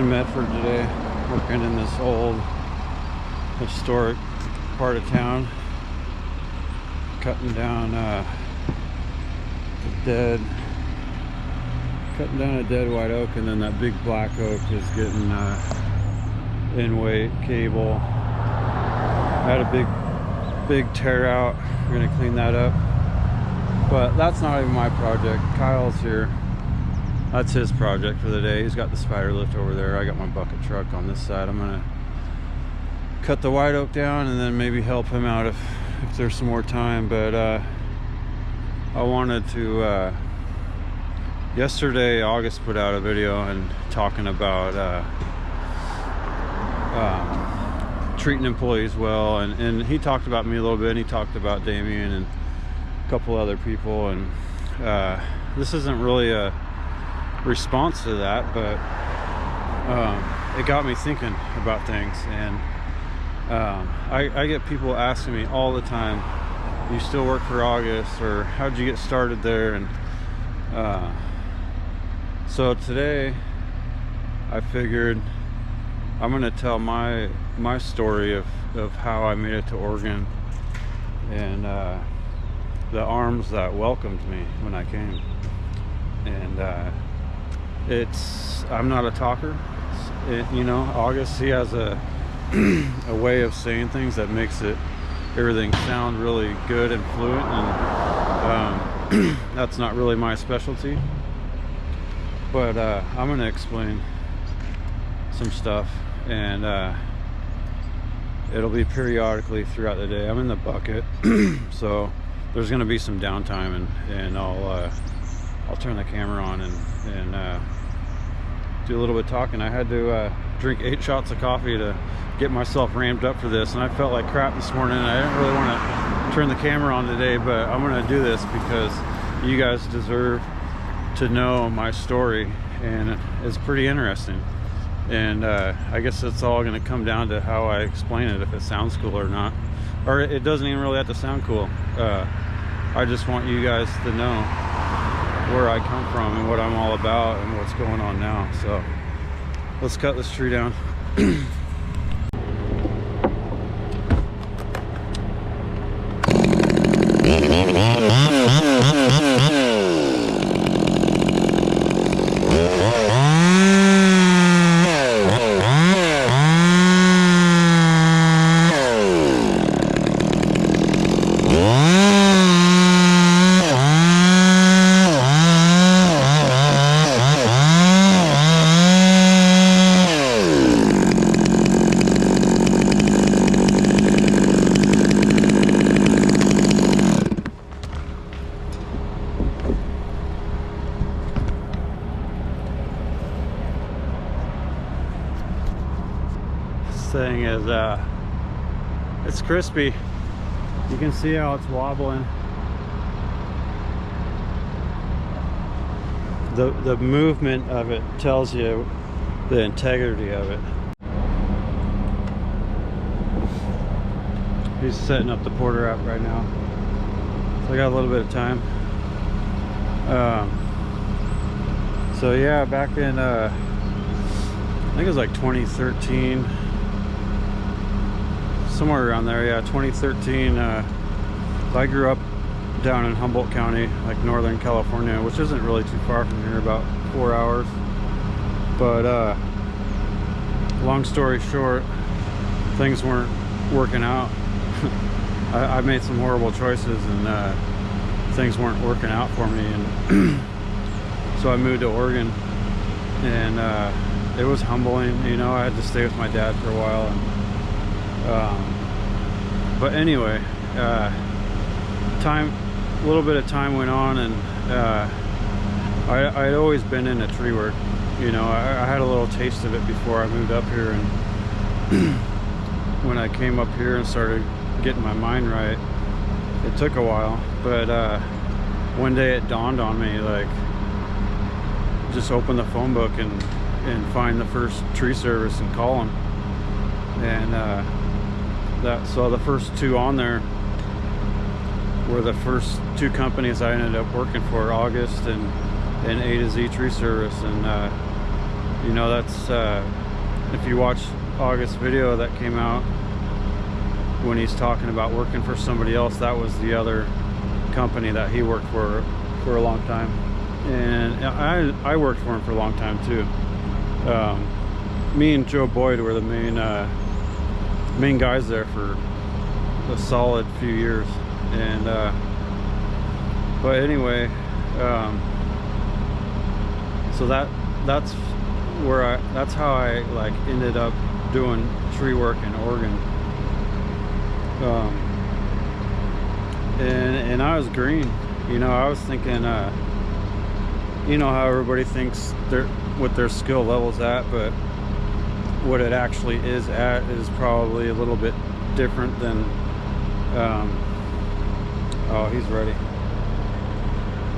in Medford today, working in this old historic part of town, cutting down a dead white oak, and then that big black oak is getting in weight cable. I had a big tear out. We're gonna clean that up, but that's not even my project. Kyle's here. That's his project for the day. He's got the spider lift over there. I got my bucket truck on this side. I'm gonna cut the white oak down and then maybe help him out if there's some more time. But I wanted to yesterday August put out a video and talking about treating employees well, and he talked about me a little bit, and he talked about Damien and a couple other people, and this isn't really a response to that, but it got me thinking about things. And I get people asking me all the time, you still work for August, or how'd you get started there? And so today I figured I'm gonna tell my story of how I made it to Oregon, and the arms that welcomed me when I came. And I'm not a talker. August, he has a way of saying things that makes everything sound really good and fluent, and that's not really my specialty. But I'm gonna explain some stuff, and it'll be periodically throughout the day. I'm in the bucket, so there's gonna be some downtime, and I'll turn the camera on and do a little bit of talking. I had to drink 8 shots of coffee to get myself ramped up for this, and I felt like crap this morning. I didn't really want to turn the camera on today, but I'm going to do this because you guys deserve to know my story, and it's pretty interesting. And I guess it's all going to come down to how I explain it, if it sounds cool or not, or it doesn't even really have to sound cool. I just want you guys to know where I come from and what I'm all about and what's going on now. So let's cut this tree down. Thing is it's crispy. You can see how it's wobbling. The movement of it tells you the integrity of it. He's setting up the porter app right now, so I got a little bit of time. So yeah, back in I think it was like 2013, somewhere around there. Yeah, 2013. I grew up down in Humboldt County, like Northern California, which isn't really too far from here, about 4 hours. But long story short, things weren't working out. I made some horrible choices, and things weren't working out for me, and so I moved to Oregon, and it was humbling. I had to stay with my dad for a while, and but anyway, a little bit of time went on, and I'd always been into tree work. I had a little taste of it before I moved up here, and when I came up here and started getting my mind right, it took a while, but one day it dawned on me, like, just open the phone book and find the first tree service and call them. And so the first 2 on there were the first 2 companies I ended up working for, August and A to Z Tree Service. And You know, that's if you watch August's video that came out when he's talking about working for somebody else, that was the other company that he worked for a long time. And I worked for him for a long time too. Me and Joe Boyd were the main guys there for a solid few years. And but anyway, so that's where that's how I like ended up doing tree work in Oregon. And I was green, you know. I was thinking, you know how everybody thinks what their skill level's at, but what it actually is at is probably a little bit different than oh, he's ready.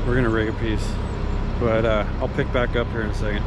We're gonna rig a piece, but I'll pick back up here in a second.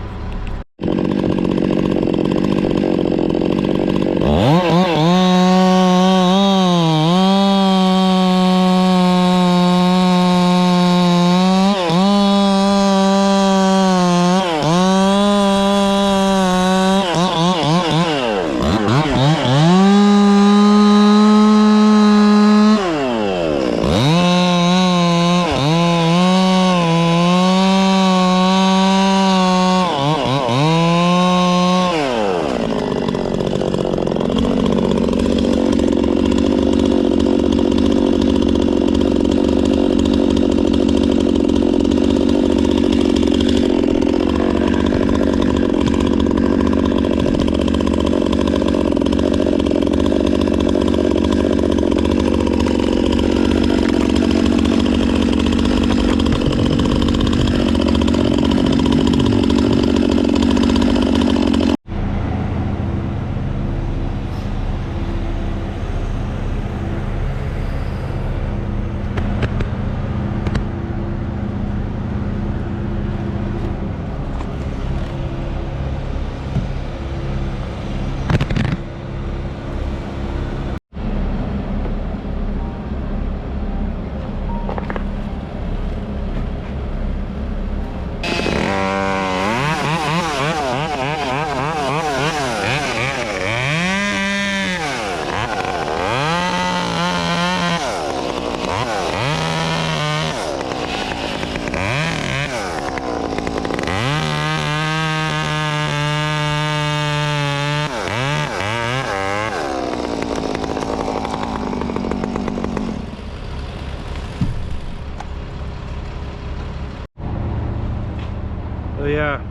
So yeah,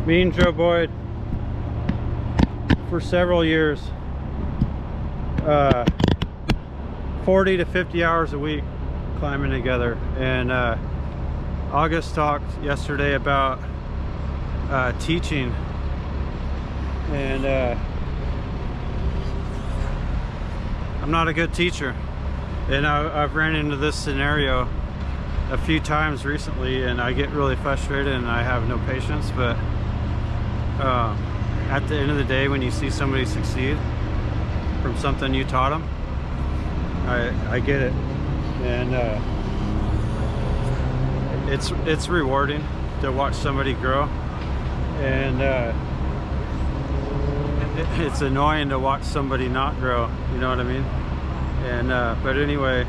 me and Joe Boyd for several years, 40 to 50 hours a week climbing together. And August talked yesterday about teaching, and I'm not a good teacher, and I've ran into this scenario a few times recently, and I get really frustrated and I have no patience. But at the end of the day, when you see somebody succeed from something you taught them, I get it. And it's rewarding to watch somebody grow, and it's annoying to watch somebody not grow, you know what I mean? And but anyway,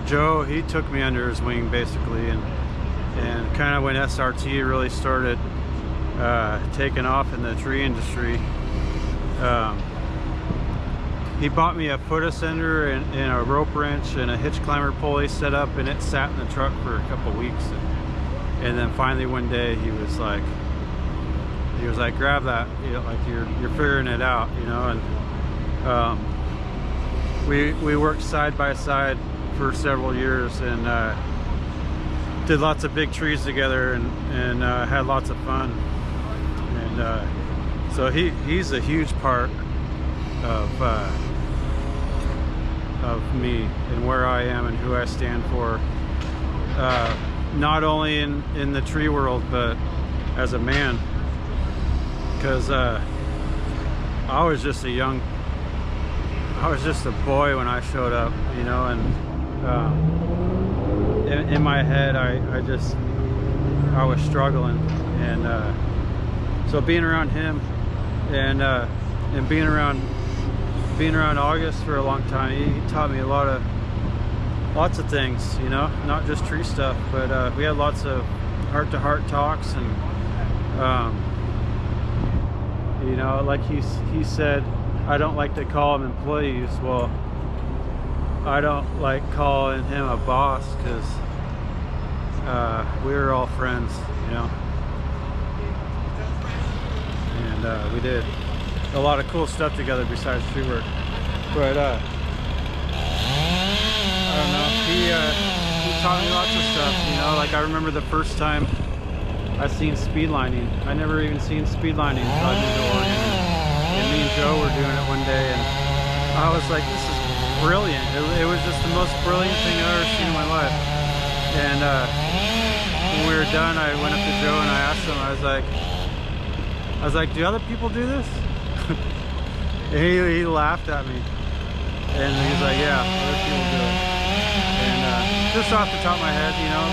Joe, he took me under his wing basically, and kind of when SRT really started taking off in the tree industry, he bought me a foot ascender and a rope wrench and a hitch climber pulley set up, and it sat in the truck for a couple weeks, and then finally one day he was like, grab that, you know, like you're figuring it out, you know. And we worked side by side for several years, and did lots of big trees together, and had lots of fun. And so he's a huge part of me and where I am and who I stand for, not only in the tree world, but as a man, because I was just a boy when I showed up, you know. And in my head, I just I was struggling. And so being around him and being around August for a long time, he taught me lots of things, you know, not just tree stuff, but we had lots of heart-to-heart talks. And you know, like he said, I don't like to call them employees. Well, I don't like calling him a boss, because we were all friends, you know. And we did a lot of cool stuff together besides tree work. But I don't know, he taught me lots of stuff, you know. Like I remember the first time I seen speed lining. I never even seen speed lining until I moved to Oregon. And me and Joe were doing it one day, and I was like, this is brilliant. It was just the most brilliant thing I've ever seen in my life. And when we were done, I went up to Joe and I asked him, I was like, do other people do this? And he laughed at me. And he's like, yeah, other people do it. And just off the top of my head, you know,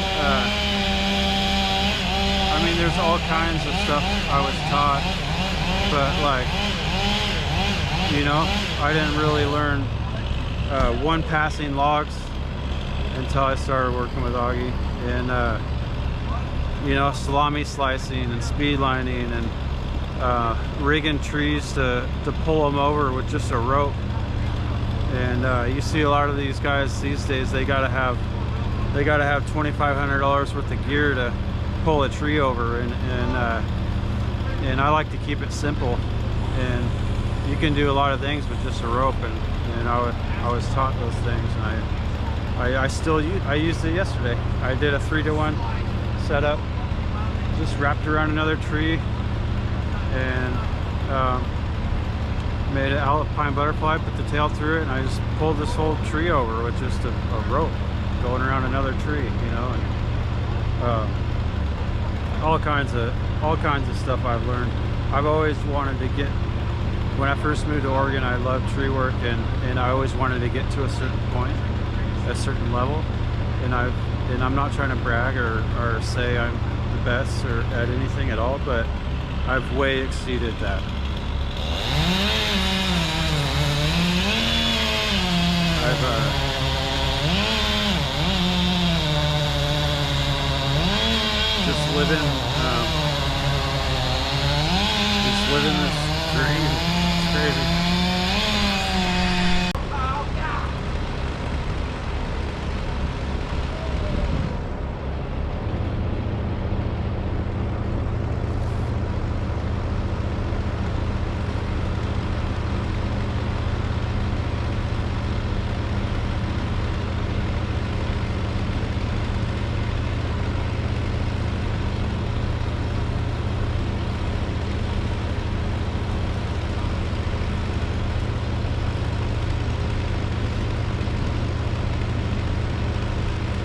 I mean, there's all kinds of stuff I was taught, but like, you know, I didn't really learn one passing logs until I started working with Augie. And you know, salami slicing and speed lining and rigging trees to pull them over with just a rope. And you see a lot of these guys these days, they gotta have $2,500 worth of gear to pull a tree over. And I like to keep it simple, and you can do a lot of things with just a rope. And I was taught those things, and I used it yesterday. I did a 3-to-1 setup, just wrapped around another tree, and made an alpine butterfly, put the tail through it, and I just pulled this whole tree over with just a rope going around another tree, you know. And all kinds of stuff I've learned. I've always wanted to get, when I first moved to Oregon, I loved tree work, and I always wanted to get to a certain point, a certain level. And I'm not trying to brag or say I'm the best or at anything at all, but I've way exceeded that. Just living this dream. It's crazy.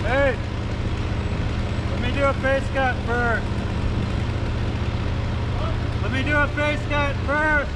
Hey, let me do a face cut first. Let me do a face cut first.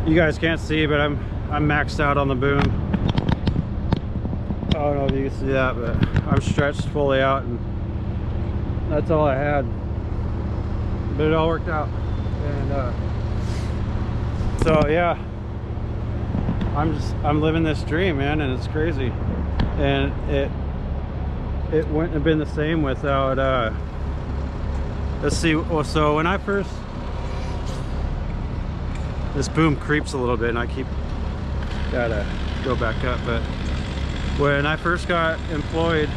You guys can't see, but I'm maxed out on the boom. I don't know if you can see that, but I'm stretched fully out, and that's all I had. But it all worked out, and so yeah, I'm living this dream, man, and it's crazy. And it wouldn't have been the same without let's see. Well, so when I first, this boom creeps a little bit, and I gotta go back up. But when I first got employed,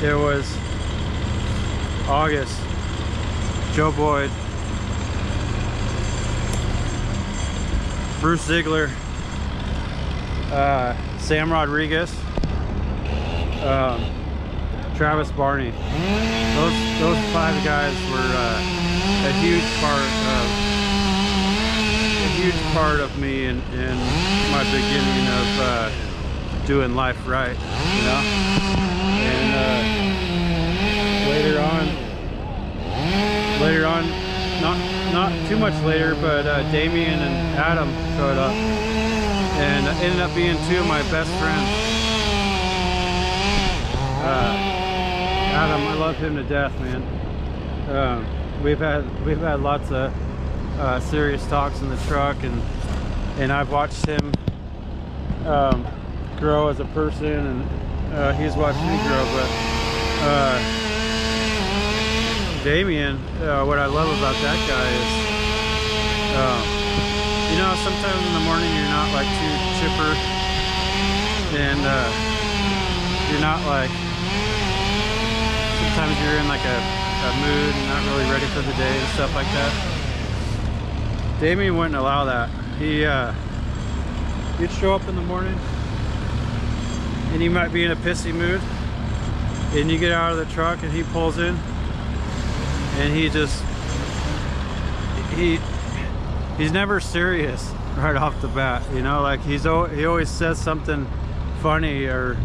it was August. Joe Boyd, Bruce Ziegler, Sam Rodriguez, Travis Barney. Those 5 guys were a huge part of me in my beginning of doing life right, you know. And later on, not too much later, but Damien and Adam showed up, and ended up being 2 of my best friends. Adam, I love him to death, man. We've had lots of serious talks in the truck, and I've watched him grow as a person, and he's watched me grow. But Damien, what I love about that guy is, you know, sometimes in the morning you're not like too chipper, and you're not like, sometimes you're in like a mood and not really ready for the day and stuff like that. Damien wouldn't allow that. He'd show up in the morning and you might be in a pissy mood, and you get out of the truck and he pulls in, and he's never serious right off the bat, you know. Like he always says something funny, or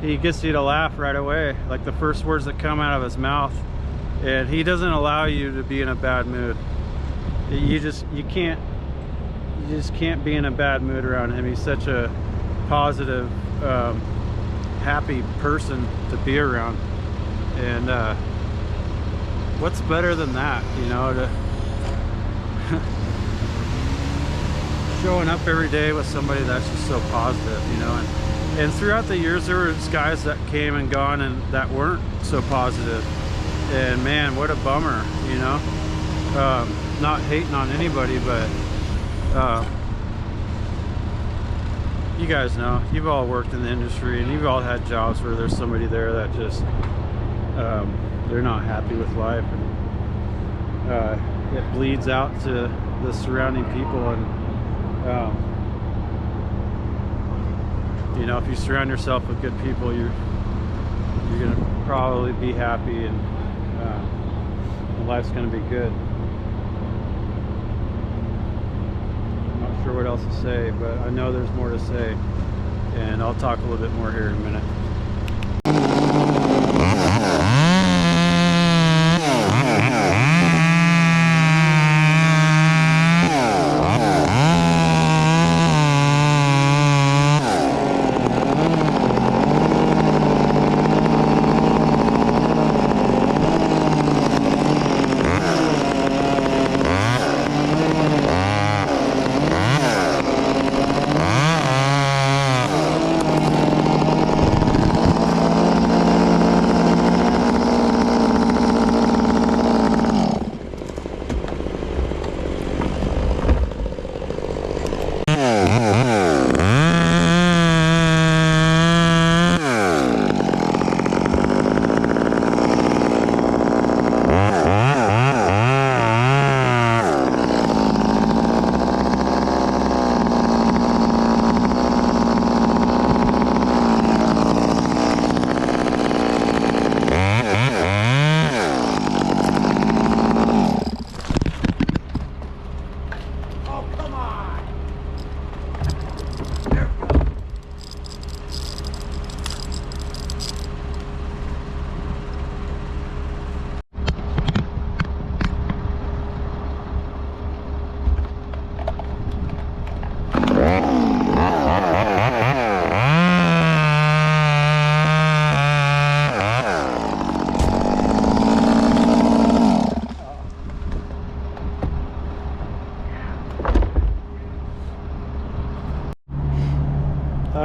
he gets you to laugh right away, like the first words that come out of his mouth. And he doesn't allow you to be in a bad mood. You just can't be in a bad mood around him. He's such a positive, happy person to be around. And what's better than that, you know, to showing up every day with somebody that's just so positive, you know. And throughout the years, there were guys that came and gone and that weren't so positive. And man, what a bummer, you know. Not hating on anybody, but you guys know, you've all worked in the industry, and you've all had jobs where there's somebody there that just they're not happy with life, and it bleeds out to the surrounding people. And you know, if you surround yourself with good people, you're gonna probably be happy, and life's gonna be good. I'm not sure what else to say, but I know there's more to say, and I'll talk a little bit more here in a minute.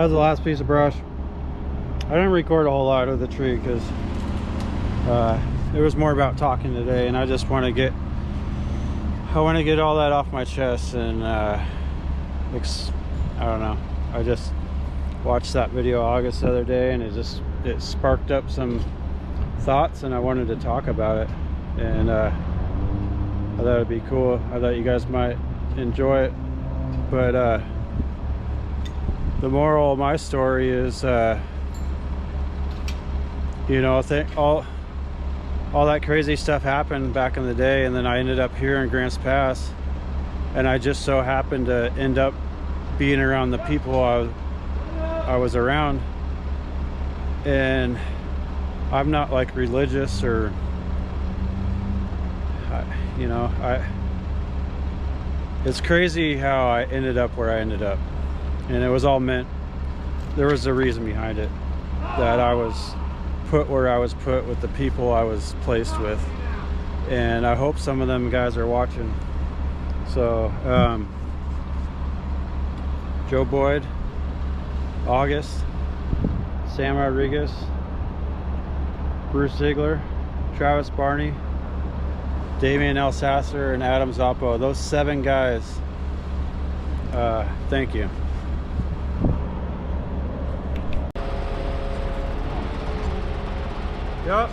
was the last piece of brush. I didn't record a whole lot of the tree because it was more about talking today, and I just want to get all that off my chest. And I don't know, I just watched that video August the other day, and it sparked up some thoughts, and I wanted to talk about it. And I thought it'd be cool. I thought you guys might enjoy it. But the moral of my story is, you know, I think all that crazy stuff happened back in the day, and then I ended up here in Grants Pass, and I just so happened to end up being around the people I was around. And I'm not like religious, or you know, it's crazy how I ended up where I ended up, and it was all meant. There was a reason behind it, that I was put where I was put with the people I was placed with, and I hope some of them guys are watching. So Joe Boyd, August, Sam Rodriguez, Bruce Ziegler, Travis Barney, Damian L. Sasser, and Adam Zappo. Those 7 guys, thank you. Yep.